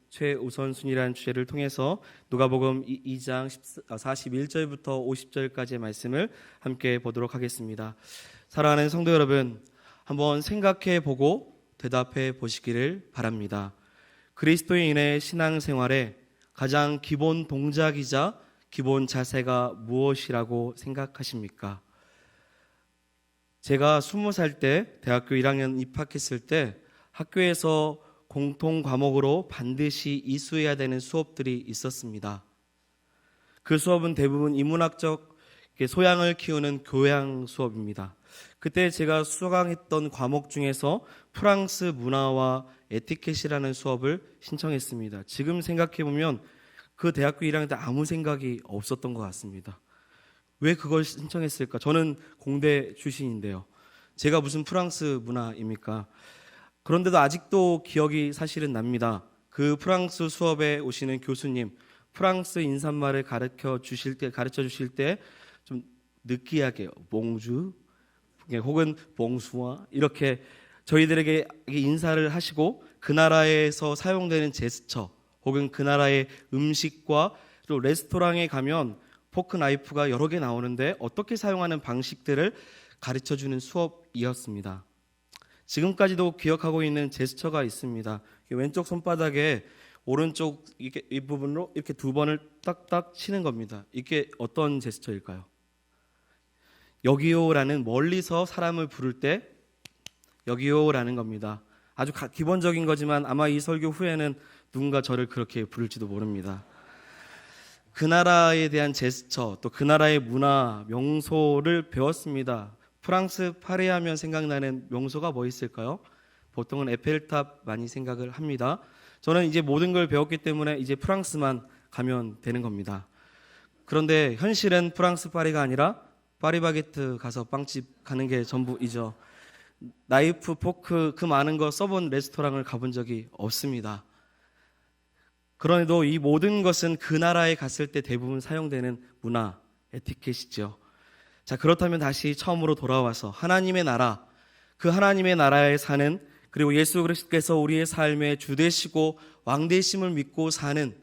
최우선순위라는 주제를 통해서 누가복음 2장 41절부터 50절까지의 말씀을 함께 보도록 하겠습니다. 사랑하는 성도 여러분, 한번 생각해 보고 대답해 보시기를 바랍니다. 그리스도인의 신앙생활에 가장 기본 동작이자 기본 자세가 무엇이라고 생각하십니까? 제가 20살 때 대학교 1학년 입학했을 때 학교에서 공통 과목으로 반드시 이수해야 되는 수업들이 있었습니다. 그 수업은 대부분 인문학적 소양을 키우는 교양 수업입니다. 그때 제가 수강했던 과목 중에서 프랑스 문화와 에티켓이라는 수업을 신청했습니다. 지금 생각해보면 그 대학교 1학년 때 아무 생각이 없었던 것 같습니다. 왜 그걸 신청했을까? 저는 공대 출신인데요. 제가 무슨 프랑스 문화입니까? 그런데도 아직도 기억이 사실은 납니다. 그 프랑스 수업에 오시는 교수님, 프랑스 인사말을 가르쳐 주실 때 좀 느끼하게 봉주 혹은 봉수와 이렇게 저희들에게 인사를 하시고 그 나라에서 사용되는 제스처 혹은 그 나라의 음식과 또 레스토랑에 가면 포크 나이프가 여러 개 나오는데 어떻게 사용하는 방식들을 가르쳐주는 수업이었습니다. 지금까지도 기억하고 있는 제스처가 있습니다. 왼쪽 손바닥에 오른쪽 이 부분으로 이렇게 두 번을 딱딱 치는 겁니다. 이게 어떤 제스처일까요? 여기요라는 멀리서 사람을 부를 때 여기요라는 겁니다. 아주 기본적인 거지만 아마 이 설교 후에는 누군가 저를 그렇게 부를지도 모릅니다. 그 나라에 대한 제스처, 또 그 나라의 문화, 명소를 배웠습니다. 프랑스 파리 하면 생각나는 명소가 뭐 있을까요? 보통은 에펠탑 많이 생각을 합니다. 저는 이제 모든 걸 배웠기 때문에 이제 프랑스만 가면 되는 겁니다. 그런데 현실은 프랑스 파리가 아니라 파리바게트 가서 빵집 가는 게 전부이죠. 나이프, 포크 그 많은 거 써본 레스토랑을 가본 적이 없습니다. 그런데도 이 모든 것은 그 나라에 갔을 때 대부분 사용되는 문화, 에티켓이죠. 자, 그렇다면 다시 처음으로 돌아와서 하나님의 나라, 그 하나님의 나라에 사는, 그리고 예수 그리스도께서 우리의 삶의 주 되시고 왕 되심을 믿고 사는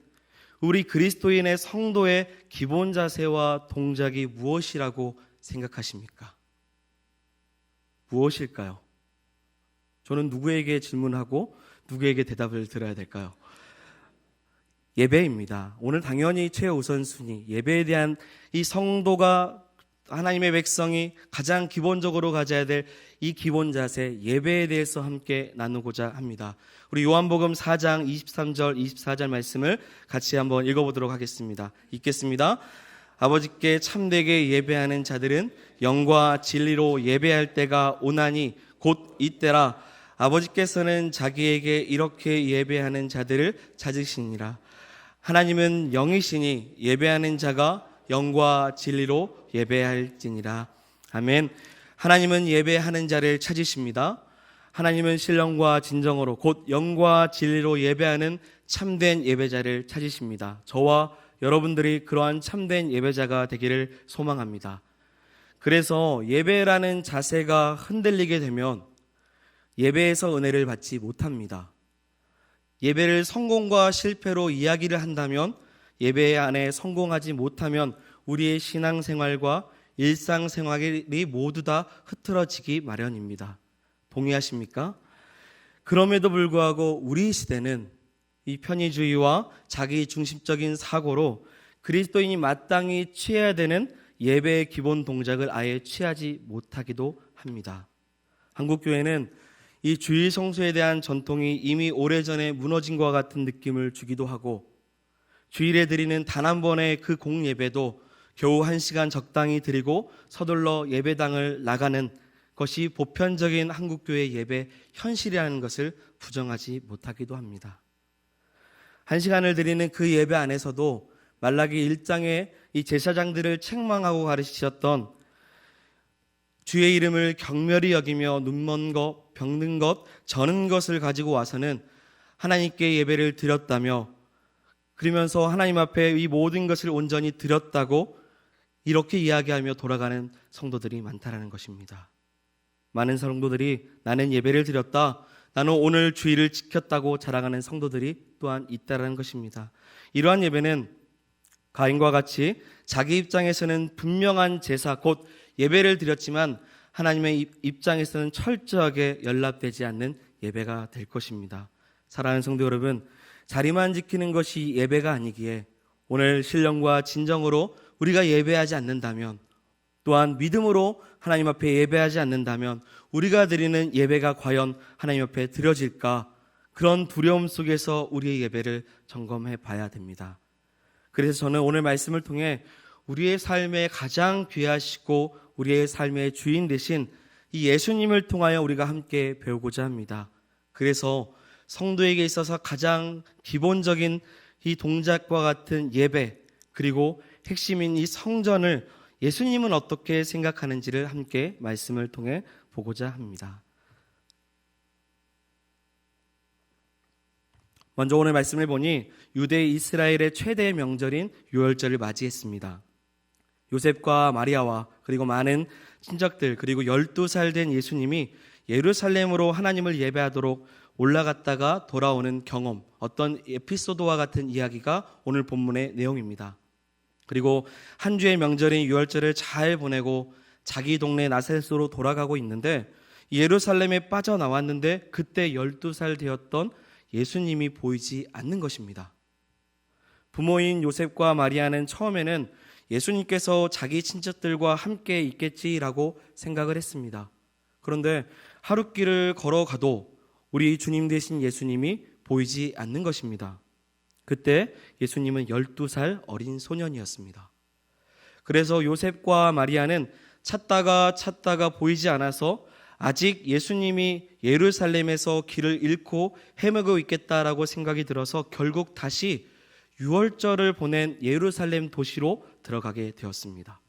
우리 그리스도인의 성도의 기본 자세와 동작이 무엇이라고 생각하십니까? 무엇일까요? 저는 누구에게 질문하고 누구에게 대답을 들어야 될까요? 예배입니다. 오늘 당연히 최우선순위, 예배에 대한 이 성도가 하나님의 백성이 가장 기본적으로 가져야 될 이 기본 자세, 예배에 대해서 함께 나누고자 합니다. 우리 요한복음 4장 23절, 24절 말씀을 같이 한번 읽어보도록 하겠습니다. 읽겠습니다. 아버지께 참되게 예배하는 자들은 영과 진리로 예배할 때가 오나니 곧 이때라. 아버지께서는 자기에게 이렇게 예배하는 자들을 찾으시니라. 하나님은 영이시니 예배하는 자가 영과 진리로 예배할지니라. 아멘. 하나님은 예배하는 자를 찾으십니다. 하나님은 신령과 진정으로 곧 영과 진리로 예배하는 참된 예배자를 찾으십니다. 저와 여러분들이 그러한 참된 예배자가 되기를 소망합니다. 그래서 예배라는 자세가 흔들리게 되면 예배에서 은혜를 받지 못합니다. 예배를 성공과 실패로 이야기를 한다면, 예배 안에 성공하지 못하면 우리의 신앙생활과 일상생활이 모두 다 흐트러지기 마련입니다. 동의하십니까? 그럼에도 불구하고 우리 시대는 이 편의주의와 자기중심적인 사고로 그리스도인이 마땅히 취해야 되는 예배의 기본 동작을 아예 취하지 못하기도 합니다. 한국교회는 이 주일 성수에 대한 전통이 이미 오래전에 무너진 것과 같은 느낌을 주기도 하고, 주일에 드리는 단 한 번의 그 공예배도 겨우 1시간 적당히 드리고 서둘러 예배당을 나가는 것이 보편적인 한국교회 예배 현실이라는 것을 부정하지 못하기도 합니다. 1시간을 드리는 그 예배 안에서도 말라기 1장에 이 제사장들을 책망하고 가르치셨던 주의 이름을 경멸히 여기며 눈먼 것, 병든 것, 저는 것을 가지고 와서는 하나님께 예배를 드렸다며, 그러면서 하나님 앞에 이 모든 것을 온전히 드렸다고 이렇게 이야기하며 돌아가는 성도들이 많다라는 것입니다. 많은 성도들이 나는 예배를 드렸다, 나는 오늘 주일을 지켰다고 자랑하는 성도들이 또한 있다는 것입니다. 이러한 예배는 가인과 같이 자기 입장에서는 분명한 제사 곧 예배를 드렸지만 하나님의 입장에서는 철저하게 연락되지 않는 예배가 될 것입니다. 사랑하는 성도 여러분, 자리만 지키는 것이 예배가 아니기에 오늘 신령과 진정으로 우리가 예배하지 않는다면, 또한 믿음으로 하나님 앞에 예배하지 않는다면 우리가 드리는 예배가 과연 하나님 앞에 드려질까, 그런 두려움 속에서 우리의 예배를 점검해 봐야 됩니다. 그래서 저는 오늘 말씀을 통해 우리의 삶에 가장 귀하시고 우리의 삶의 주인 되신 이 예수님을 통하여 우리가 함께 배우고자 합니다. 그래서 성도에게 있어서 가장 기본적인 이 동작과 같은 예배, 그리고 핵심인 이 성전을 예수님은 어떻게 생각하는지를 함께 말씀을 통해 보고자 합니다. 먼저 오늘 말씀을 보니 유대 이스라엘의 최대 명절인 유월절을 맞이했습니다. 요셉과 마리아와 그리고 많은 친척들, 그리고 12살 된 예수님이 예루살렘으로 하나님을 예배하도록 올라갔다가 돌아오는 경험, 어떤 에피소드와 같은 이야기가 오늘 본문의 내용입니다. 그리고 한 주의 명절인 유월절을 잘 보내고 자기 동네 나사렛으로 돌아가고 있는데 예루살렘에 빠져나왔는데 그때 12살 되었던 예수님이 보이지 않는 것입니다. 부모인 요셉과 마리아는 처음에는 예수님께서 자기 친척들과 함께 있겠지라고 생각을 했습니다. 그런데 하룻길을 걸어가도 우리 주님 되신 예수님이 보이지 않는 것입니다. 그때 예수님은 12살 어린 소년이었습니다. 그래서 요셉과 마리아는 찾다가 보이지 않아서 아직 예수님이 예루살렘에서 길을 잃고 헤매고 있겠다라고 생각이 들어서 결국 다시 유월절을 보낸 예루살렘 도시로 들어가게 되었습니다.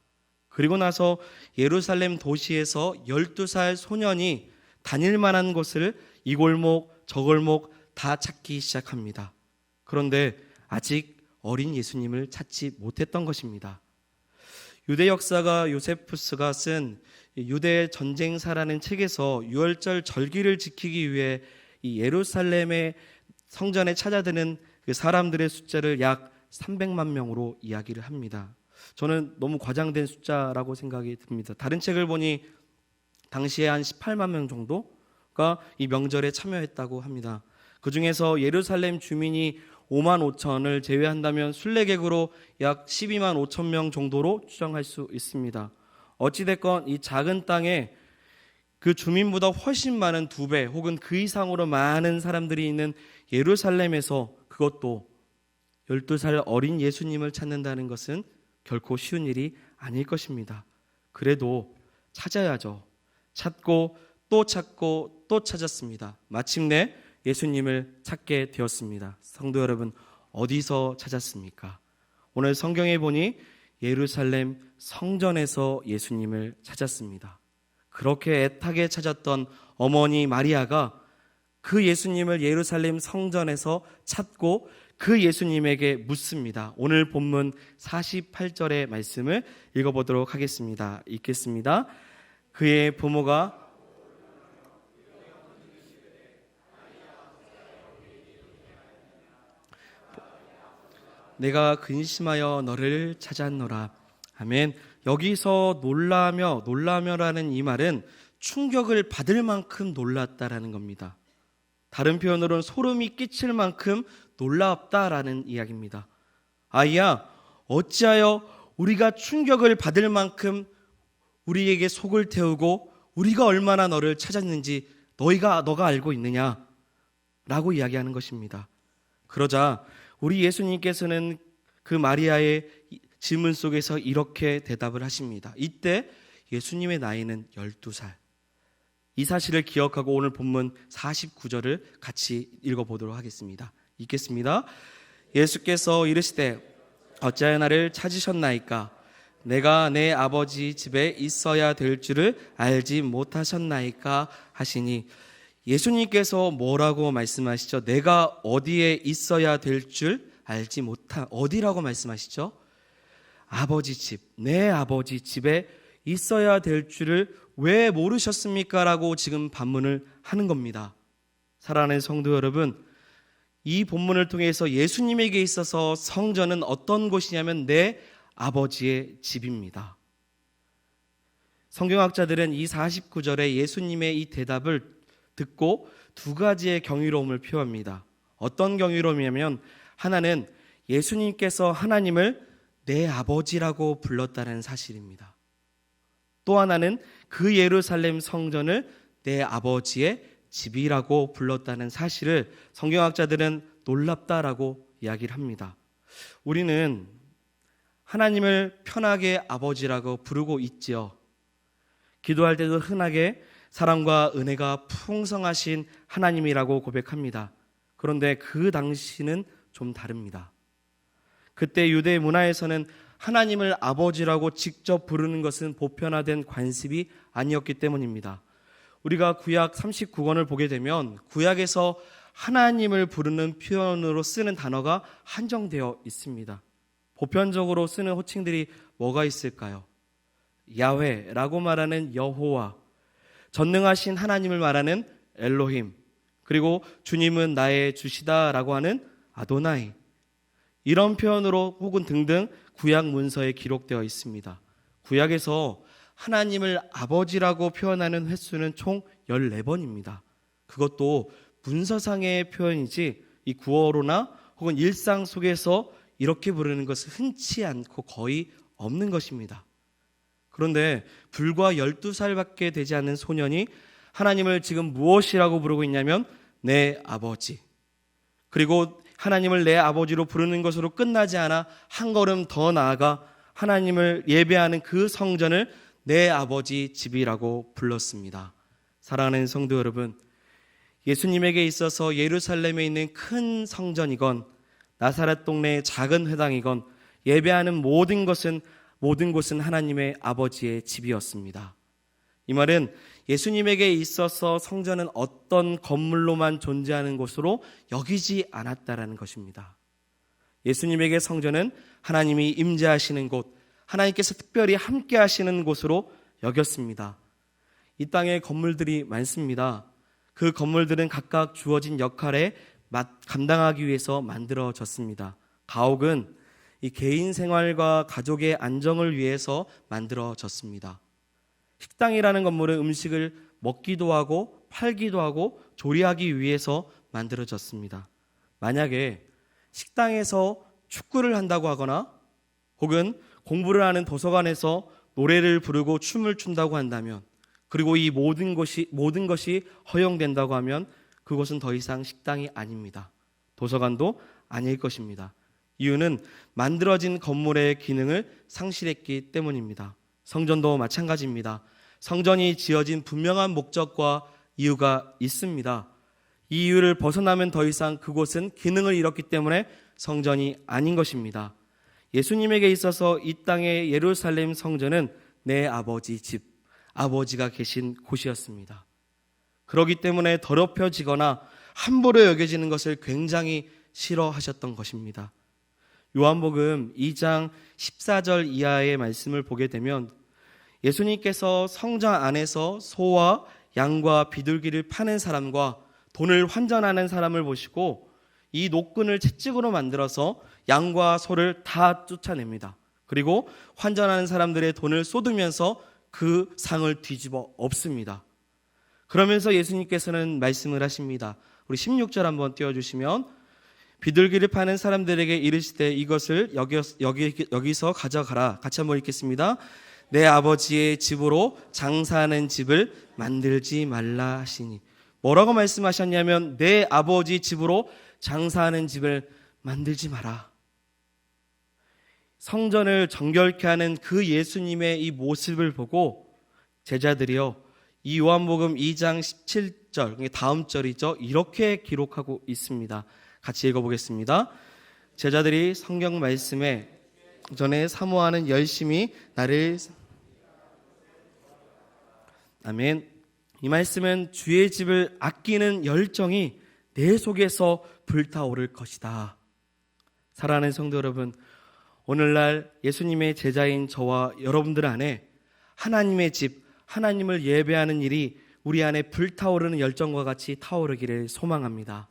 그리고 나서 예루살렘 도시에서 12살 소년이 다닐 만한 곳을 이 골목 저 골목 다 찾기 시작합니다. 그런데 아직 어린 예수님을 찾지 못했던 것입니다. 유대 역사가 요세푸스가 쓴 유대 전쟁사라는 책에서 유월절 절기를 지키기 위해 이 예루살렘의 성전에 찾아드는 그 사람들의 숫자를 약 300만 명으로 이야기를 합니다. 저는 너무 과장된 숫자라고 생각이 듭니다. 다른 책을 보니 당시에 한 18만 명 정도가 이 명절에 참여했다고 합니다. 그 중에서 예루살렘 주민이 5만 5천을 제외한다면 순례객으로 약 12만 5천 명 정도로 추정할 수 있습니다. 어찌됐건 이 작은 땅에 그 주민보다 훨씬 많은 2배 혹은 그 이상으로 많은 사람들이 있는 예루살렘에서 그것도 12살 어린 예수님을 찾는다는 것은 결코 쉬운 일이 아닐 것입니다. 그래도 찾아야죠. 찾고 또 찾고 또 찾았습니다. 마침내 예수님을 찾게 되었습니다. 성도 여러분, 어디서 찾았습니까? 오늘 성경에 보니 예루살렘 성전에서 예수님을 찾았습니다. 그렇게 애타게 찾았던 어머니 마리아가 그 예수님을 예루살렘 성전에서 찾고 그 예수님에게 묻습니다. 오늘 본문 48절의 말씀을 읽어보도록 하겠습니다. 읽겠습니다. 그의 부모가 내가 근심하여 너를 찾았노라. 아멘. 여기서 놀라며라는 이 말은 충격을 받을 만큼 놀랐다라는 겁니다. 다른 표현으로는 소름이 끼칠 만큼 놀랍다라는 이야기입니다. 아이야, 어찌하여 우리가 충격을 받을 만큼 우리에게 속을 태우고 우리가 얼마나 너를 찾았는지 너가 알고 있느냐? 라고 이야기하는 것입니다. 그러자 우리 예수님께서는 그 마리아의 질문 속에서 이렇게 대답을 하십니다. 이때 예수님의 나이는 12살. 이 사실을 기억하고 오늘 본문 49절을 같이 읽어보도록 하겠습니다. 읽겠습니다. 예수께서 이르시되 어찌하여 나를 찾으셨나이까? 내가 내 아버지 집에 있어야 될 줄을 알지 못하셨나이까? 하시니 예수님께서 뭐라고 말씀하시죠? 내가 어디에 있어야 될 줄 알지 못한, 어디라고 말씀하시죠? 아버지 집, 내 아버지 집에 있어야 될 줄을 왜 모르셨습니까? 라고 지금 반문을 하는 겁니다. 사랑하는 성도 여러분, 이 본문을 통해서 예수님에게 있어서 성전은 어떤 곳이냐면 내 아버지의 집입니다. 성경학자들은 이 49절에 예수님의 이 대답을 듣고 두 가지의 경이로움을 표합니다. 어떤 경이로움이냐면 하나는 예수님께서 하나님을 내 아버지라고 불렀다는 사실입니다. 또 하나는 그 예루살렘 성전을 내 아버지의 집이라고 불렀다는 사실을 성경학자들은 놀랍다라고 이야기를 합니다. 우리는 하나님을 편하게 아버지라고 부르고 있지요. 기도할 때도 흔하게 사랑과 은혜가 풍성하신 하나님이라고 고백합니다. 그런데 그 당시는 좀 다릅니다. 그때 유대 문화에서는 하나님을 아버지라고 직접 부르는 것은 보편화된 관습이 아니었기 때문입니다. 우리가 구약 39권을 보게 되면 구약에서 하나님을 부르는 표현으로 쓰는 단어가 한정되어 있습니다. 보편적으로 쓰는 호칭들이 뭐가 있을까요? 야훼라고 말하는 여호와, 전능하신 하나님을 말하는 엘로힘, 그리고 주님은 나의 주시다라고 하는 아도나이, 이런 표현으로 혹은 등등 구약 문서에 기록되어 있습니다. 구약에서 하나님을 아버지라고 표현하는 횟수는 총 14번입니다. 그것도 문서상의 표현이지 이 구어로나 혹은 일상 속에서 이렇게 부르는 것은 흔치 않고 거의 없는 것입니다. 그런데 불과 12살밖에 되지 않은 소년이 하나님을 지금 무엇이라고 부르고 있냐면 내 아버지, 그리고 하나님을 내 아버지로 부르는 것으로 끝나지 않아 한 걸음 더 나아가 하나님을 예배하는 그 성전을 내 아버지 집이라고 불렀습니다. 사랑하는 성도 여러분, 예수님에게 있어서 예루살렘에 있는 큰 성전이건 나사렛 동네의 작은 회당이건 예배하는 모든 곳은 하나님의 아버지의 집이었습니다. 이 말은 예수님에게 있어서 성전은 어떤 건물로만 존재하는 곳으로 여기지 않았다라는 것입니다. 예수님에게 성전은 하나님이 임재하시는 곳, 하나님께서 특별히 함께 하시는 곳으로 여겼습니다. 이 땅에 건물들이 많습니다. 그 건물들은 각각 주어진 역할에 감당하기 위해서 만들어졌습니다. 가옥은 이 개인 생활과 가족의 안정을 위해서 만들어졌습니다. 식당이라는 건물은 음식을 먹기도 하고 팔기도 하고 조리하기 위해서 만들어졌습니다. 만약에 식당에서 축구를 한다고 하거나 혹은 공부를 하는 도서관에서 노래를 부르고 춤을 춘다고 한다면, 그리고 이 모든 것이 허용된다고 하면 그것은 더 이상 식당이 아닙니다. 도서관도 아닐 것입니다. 이유는 만들어진 건물의 기능을 상실했기 때문입니다. 성전도 마찬가지입니다. 성전이 지어진 분명한 목적과 이유가 있습니다. 이 이유를 벗어나면 더 이상 그곳은 기능을 잃었기 때문에 성전이 아닌 것입니다. 예수님에게 있어서 이 땅의 예루살렘 성전은 내 아버지 집, 아버지가 계신 곳이었습니다. 그렇기 때문에 더럽혀지거나 함부로 여겨지는 것을 굉장히 싫어하셨던 것입니다. 요한복음 2장 14절 이하의 말씀을 보게 되면 예수님께서 성전 안에서 소와 양과 비둘기를 파는 사람과 돈을 환전하는 사람을 보시고 이 노끈을 채찍으로 만들어서 양과 소를 다 쫓아냅니다. 그리고 환전하는 사람들의 돈을 쏟으면서 그 상을 뒤집어 엎습니다. 그러면서 예수님께서는 말씀을 하십니다. 우리 16절 한번 띄워주시면, 비둘기를 파는 사람들에게 이르시되 이것을 여기서 가져가라. 같이 한번 읽겠습니다. 내 아버지의 집으로 장사하는 집을 만들지 말라 하시니. 뭐라고 말씀하셨냐면 내 아버지 집으로 장사하는 집을 만들지 마라. 성전을 정결케 하는 그 예수님의 이 모습을 보고 제자들이요, 이 요한복음 2장 17절, 다음 절이죠, 이렇게 기록하고 있습니다. 같이 읽어보겠습니다. 제자들이 성경 말씀에 전에 사모하는 열심히 나를 아멘. 이 말씀은 주의 집을 아끼는 열정이 내 속에서 불타오를 것이다. 사랑하는 성도 여러분, 오늘날 예수님의 제자인 저와 여러분들 안에 하나님의 집, 하나님을 예배하는 일이 우리 안에 불타오르는 열정과 같이 타오르기를 소망합니다.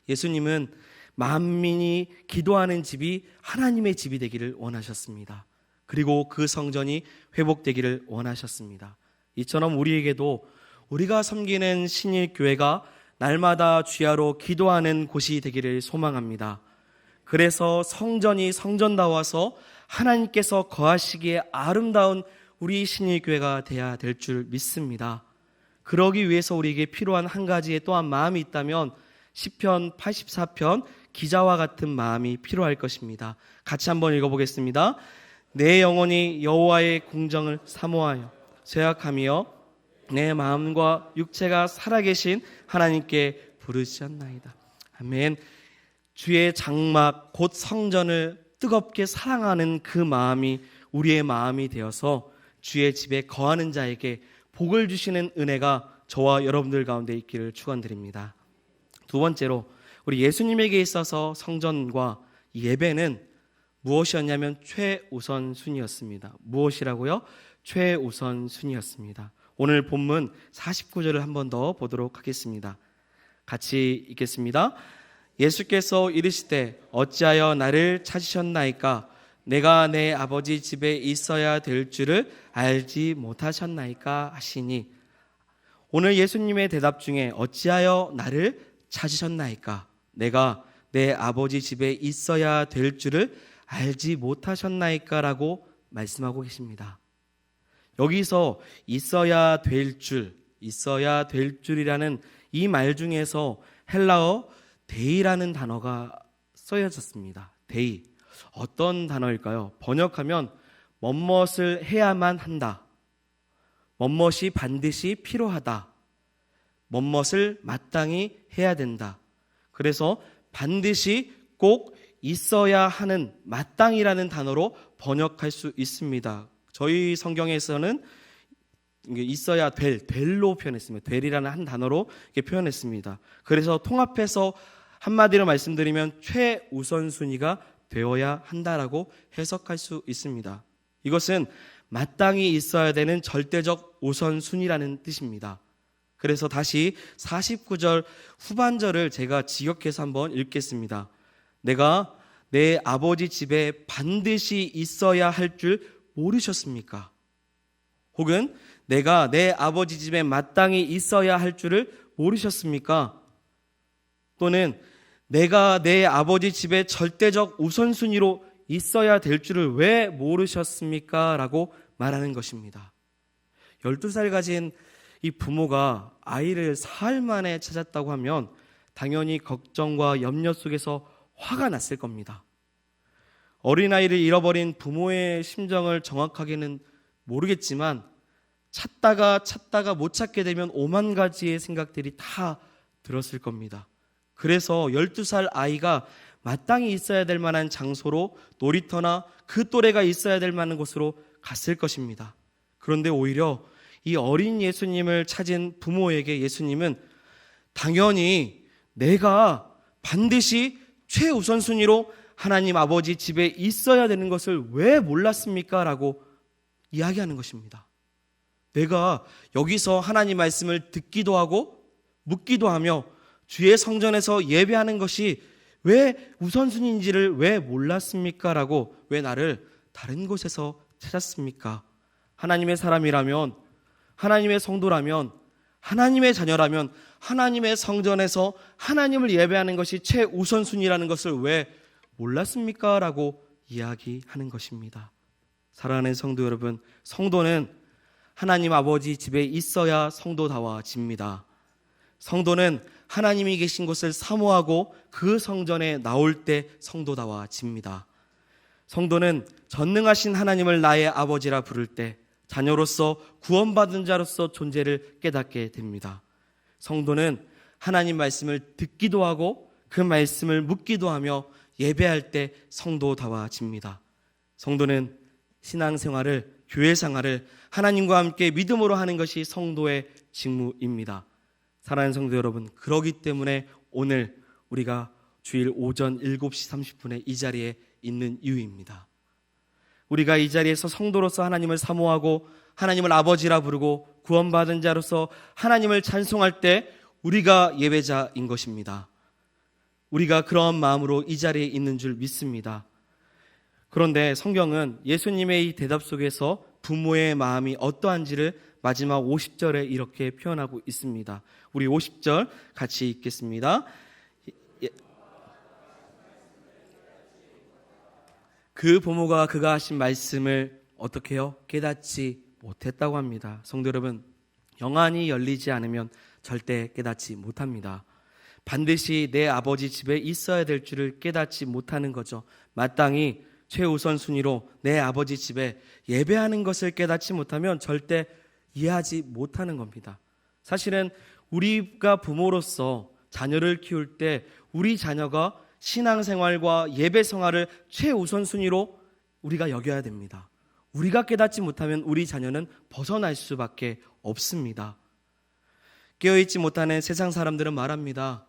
예수님은 만민이 기도하는 집이 하나님의 집이 되기를 원하셨습니다. 그리고 그 성전이 회복되기를 원하셨습니다. 이처럼 우리에게도 우리가 섬기는 신일교회가 날마다 주야로 기도하는 곳이 되기를 소망합니다. 그래서 성전이 성전다워서 하나님께서 거하시기에 아름다운 우리 신일교회가 되어야 될 줄 믿습니다. 그러기 위해서 우리에게 필요한 한 가지의 또한 마음이 있다면 시편 84편 기자와 같은 마음이 필요할 것입니다. 같이 한번 읽어보겠습니다. 내 영혼이 여호와의 공정을 사모하여 죄악하며 내 마음과 육체가 살아계신 하나님께 부르짖었나이다. 아멘. 주의 장막 곧 성전을 뜨겁게 사랑하는 그 마음이 우리의 마음이 되어서 주의 집에 거하는 자에게 복을 주시는 은혜가 저와 여러분들 가운데 있기를 축원드립니다. 두 번째로 우리 예수님에게 있어서 성전과 예배는 무엇이었냐면 최우선순위였습니다. 무엇이라고요? 최우선순위였습니다. 오늘 본문 49절을 한 번 더 보도록 하겠습니다. 같이 읽겠습니다. 예수께서 이르시되 어찌하여 나를 찾으셨나이까? 내가 내 아버지 집에 있어야 될 줄을 알지 못하셨나이까 하시니, 오늘 예수님의 대답 중에 어찌하여 나를 찾으셨나이까? 내가 내 아버지 집에 있어야 될 줄을 알지 못하셨나이까? 라고 말씀하고 계십니다. 여기서 있어야 될 줄이라는 이 말 중에서 헬라어 데이라는 단어가 쓰여졌습니다. 데이. 어떤 단어일까요? 번역하면 뭐뭇을 해야만 한다, 뭐뭇이 반드시 필요하다, 뭐뭇을 마땅히 해야 된다. 그래서 반드시 꼭 있어야 하는, 마땅이라는 단어로 번역할 수 있습니다. 저희 성경에서는 있어야 될로 표현했습니다. 될이라는 한 단어로 이렇게 표현했습니다. 그래서 통합해서 한마디로 말씀드리면 최우선순위가 되어야 한다라고 해석할 수 있습니다. 이것은 마땅히 있어야 되는 절대적 우선순위라는 뜻입니다. 그래서 다시 49절 후반절을 제가 직역해서 한번 읽겠습니다. 내가 내 아버지 집에 반드시 있어야 할 줄 모르셨습니까? 혹은 내가 내 아버지 집에 마땅히 있어야 할 줄을 모르셨습니까? 또는 내가 내 아버지 집에 절대적 우선순위로 있어야 될 줄을 왜 모르셨습니까? 라고 말하는 것입니다. 12살 가진 이 부모가 아이를 사흘 만에 찾았다고 하면 당연히 걱정과 염려 속에서 화가 났을 겁니다. 어린아이를 잃어버린 부모의 심정을 정확하게는 모르겠지만 찾다가 못 찾게 되면 오만 가지의 생각들이 다 들었을 겁니다. 그래서 12살 아이가 마땅히 있어야 될 만한 장소로, 놀이터나 그 또래가 있어야 될 만한 곳으로 갔을 것입니다. 그런데 오히려 이 어린 예수님을 찾은 부모에게 예수님은 당연히 내가 반드시 최우선순위로 하나님 아버지 집에 있어야 되는 것을 왜 몰랐습니까? 라고 이야기하는 것입니다. 내가 여기서 하나님 말씀을 듣기도 하고 묻기도 하며 주의 성전에서 예배하는 것이 왜 우선순위인지를 왜 몰랐습니까? 라고 왜 나를 다른 곳에서 찾았습니까? 하나님의 사람이라면, 하나님의 성도라면, 하나님의 자녀라면 하나님의 성전에서 하나님을 예배하는 것이 최우선순위라는 것을 왜 몰랐습니까? 라고 이야기하는 것입니다. 사랑하는 성도 여러분, 성도는 하나님 아버지 집에 있어야 성도다워집니다. 성도는 하나님이 계신 곳을 사모하고 그 성전에 나올 때 성도다워집니다. 성도는 전능하신 하나님을 나의 아버지라 부를 때 자녀로서 구원받은 자로서 존재를 깨닫게 됩니다. 성도는 하나님 말씀을 듣기도 하고 그 말씀을 묻기도 하며 예배할 때 성도다워집니다. 성도는 신앙생활을, 교회생활을 하나님과 함께 믿음으로 하는 것이 성도의 직무입니다. 사랑하는 성도 여러분, 그러기 때문에 오늘 우리가 주일 오전 7시 30분에 이 자리에 있는 이유입니다. 우리가 이 자리에서 성도로서 하나님을 사모하고 하나님을 아버지라 부르고 구원받은 자로서 하나님을 찬송할 때 우리가 예배자인 것입니다. 우리가 그런 마음으로 이 자리에 있는 줄 믿습니다. 그런데 성경은 예수님의 이 대답 속에서 부모의 마음이 어떠한지를 마지막 50절에 이렇게 표현하고 있습니다. 우리 50절 같이 읽겠습니다. 그 부모가 그가 하신 말씀을 어떻게 해요? 깨닫지 못했다고 합니다. 성도 여러분, 영안이 열리지 않으면 절대 깨닫지 못합니다. 반드시 내 아버지 집에 있어야 될 줄을 깨닫지 못하는 거죠. 마땅히 최우선 순위로 내 아버지 집에 예배하는 것을 깨닫지 못하면 절대 이해하지 못하는 겁니다. 사실은 우리가 부모로서 자녀를 키울 때 우리 자녀가 신앙생활과 예배 생활을 최우선 순위로 우리가 여겨야 됩니다. 우리가 깨닫지 못하면 우리 자녀는 벗어날 수밖에 없습니다. 깨어있지 못하는 세상 사람들은 말합니다.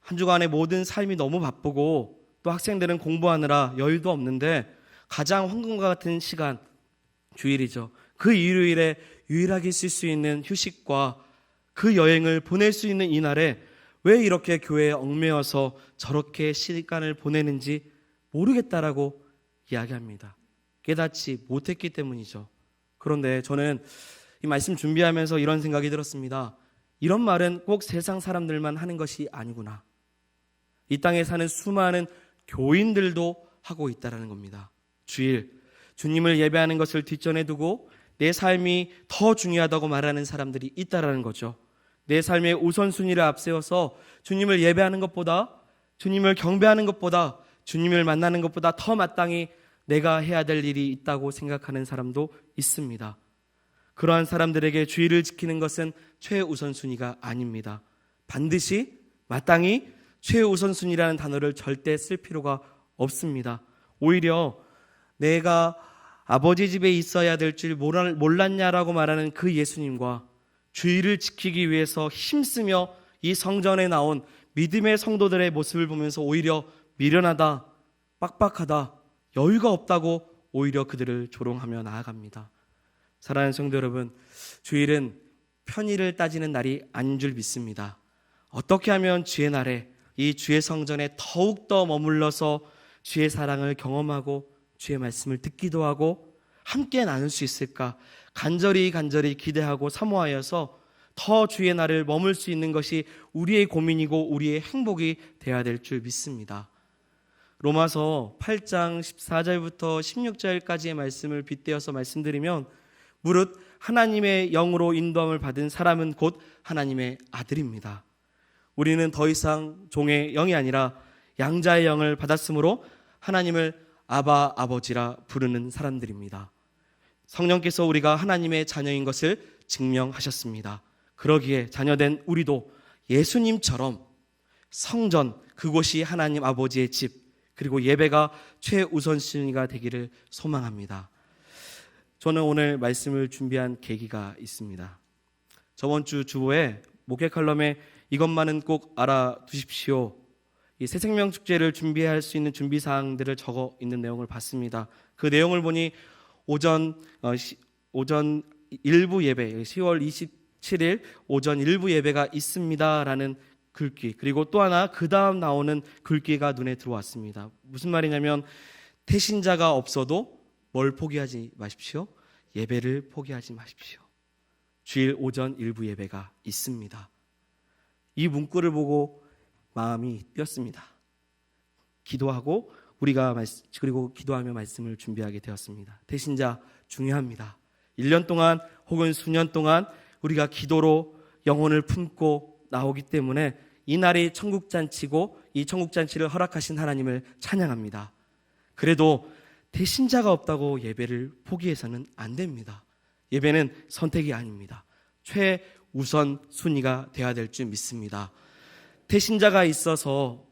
한 주간의 모든 삶이 너무 바쁘고 또 학생들은 공부하느라 여유도 없는데 가장 황금과 같은 시간, 주일이죠. 그 일요일에 유일하게 쓸 수 있는 휴식과 그 여행을 보낼 수 있는 이날에 왜 이렇게 교회에 얽매여서 저렇게 시간을 보내는지 모르겠다라고 이야기합니다. 깨닫지 못했기 때문이죠. 그런데 저는 이 말씀 준비하면서 이런 생각이 들었습니다. 이런 말은 꼭 세상 사람들만 하는 것이 아니구나. 이 땅에 사는 수많은 교인들도 하고 있다는 겁니다. 주일, 주님을 예배하는 것을 뒷전에 두고 내 삶이 더 중요하다고 말하는 사람들이 있다는 거죠. 내 삶의 우선순위를 앞세워서 주님을 예배하는 것보다, 주님을 경배하는 것보다, 주님을 만나는 것보다 더 마땅히 내가 해야 될 일이 있다고 생각하는 사람도 있습니다. 그러한 사람들에게 주의를 지키는 것은 최우선순위가 아닙니다. 반드시 마땅히 최우선순위라는 단어를 절대 쓸 필요가 없습니다. 오히려 내가 아버지 집에 있어야 될 줄 몰랐냐라고 말하는 그 예수님과 주의를 지키기 위해서 힘쓰며 이 성전에 나온 믿음의 성도들의 모습을 보면서 오히려 미련하다, 빡빡하다, 여유가 없다고 오히려 그들을 조롱하며 나아갑니다. 사랑하는 성도 여러분, 주일은 편의를 따지는 날이 아닌 줄 믿습니다. 어떻게 하면 주의 날에 이 주의 성전에 더욱더 머물러서 주의 사랑을 경험하고 주의 말씀을 듣기도 하고 함께 나눌 수 있을까? 간절히 기대하고 사모하여서 더 주의 날을 머물 수 있는 것이 우리의 고민이고 우리의 행복이 되어야 될 줄 믿습니다. 로마서 8장 14절부터 16절까지의 말씀을 빗대어서 말씀드리면 무릇 하나님의 영으로 인도함을 받은 사람은 곧 하나님의 아들입니다. 우리는 더 이상 종의 영이 아니라 양자의 영을 받았으므로 하나님을 아바 아버지라 부르는 사람들입니다. 성령께서 우리가 하나님의 자녀인 것을 증명하셨습니다. 그러기에 자녀된 우리도 예수님처럼 성전, 그곳이 하나님 아버지의 집, 그리고 예배가 최우선순위가 되기를 소망합니다. 저는 오늘 말씀을 준비한 계기가 있습니다. 저번 주 주보에 목회 칼럼에 이것만은 꼭 알아두십시오, 이 새생명 축제를 준비할 수 있는 준비 사항들을 적어 있는 내용을 봤습니다. 그 내용을 보니 오전 일부 예배, 10월 27일 오전 일부 예배가 있습니다라는 글귀, 그리고 또 하나 그 다음 나오는 글귀가 눈에 들어왔습니다. 무슨 말이냐면 태신자가 없어도 뭘 포기하지 마십시오? 예배를 포기하지 마십시오. 주일 오전 일부 예배가 있습니다. 이 문구를 보고 마음이 뛰었습니다. 기도하고 그리고 기도하며 말씀을 준비하게 되었습니다. 태신자 중요합니다. 1년 동안 혹은 수년 동안 우리가 기도로 영혼을 품고 나오기 때문에 이 날이 천국잔치고 이 천국잔치를 허락하신 하나님을 찬양합니다. 그래도 태신자가 없다고 예배를 포기해서는 안 됩니다. 예배는 선택이 아닙니다. 최우선 순위가 되어야 될 줄 믿습니다. 태신자가 있어서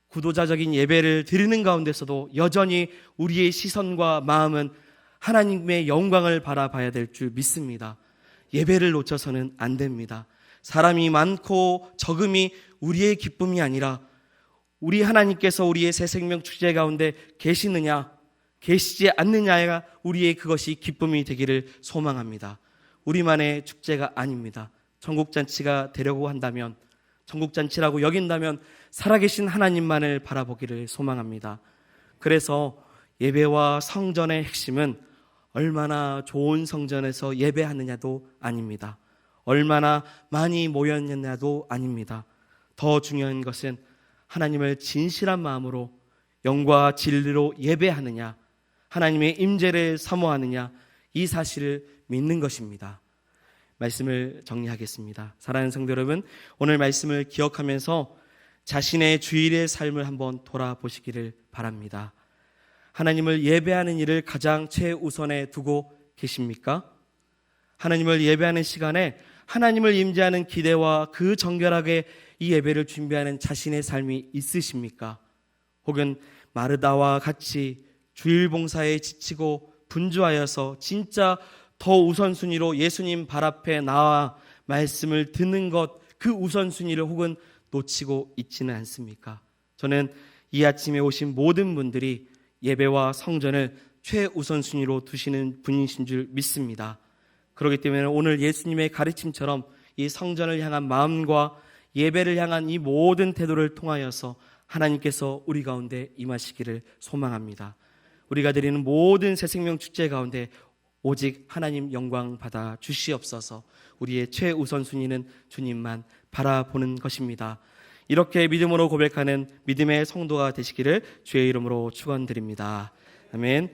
구도자적인 예배를 드리는 가운데서도 여전히 우리의 시선과 마음은 하나님의 영광을 바라봐야 될 줄 믿습니다. 예배를 놓쳐서는 안 됩니다. 사람이 많고 적음이 우리의 기쁨이 아니라 우리 하나님께서 우리의 새 생명 축제 가운데 계시느냐, 계시지 않느냐가 우리의 그것이 기쁨이 되기를 소망합니다. 우리만의 축제가 아닙니다. 천국잔치가 되려고 한다면, 천국잔치라고 여긴다면 살아계신 하나님만을 바라보기를 소망합니다. 그래서 예배와 성전의 핵심은 얼마나 좋은 성전에서 예배하느냐도 아닙니다. 얼마나 많이 모였느냐도 아닙니다. 더 중요한 것은 하나님을 진실한 마음으로 영과 진리로 예배하느냐, 하나님의 임재를 사모하느냐, 이 사실을 믿는 것입니다. 말씀을 정리하겠습니다. 사랑하는 성도 여러분, 오늘 말씀을 기억하면서 자신의 주일의 삶을 한번 돌아보시기를 바랍니다. 하나님을 예배하는 일을 가장 최우선에 두고 계십니까? 하나님을 예배하는 시간에 하나님을 임재하는 기대와 그 정결하게 이 예배를 준비하는 자신의 삶이 있으십니까? 혹은 마르다와 같이 주일 봉사에 지치고 분주하여서 진짜 더 우선순위로 예수님 발 앞에 나와 말씀을 듣는 것, 그 우선순위를 혹은 놓치고 있지는 않습니까? 저는 이 아침에 오신 모든 분들이 예배와 성전을 최우선순위로 두시는 분이신 줄 믿습니다. 그렇기 때문에 오늘 예수님의 가르침처럼 이 성전을 향한 마음과 예배를 향한 이 모든 태도를 통하여서 하나님께서 우리 가운데 임하시기를 소망합니다. 우리가 드리는 모든 새생명 축제 가운데 오직 하나님 영광 받아 주시옵소서. 우리의 최우선순위는 주님만 바라보는 것입니다. 이렇게 믿음으로 고백하는 믿음의 성도가 되시기를 주의 이름으로 축원드립니다. 아멘.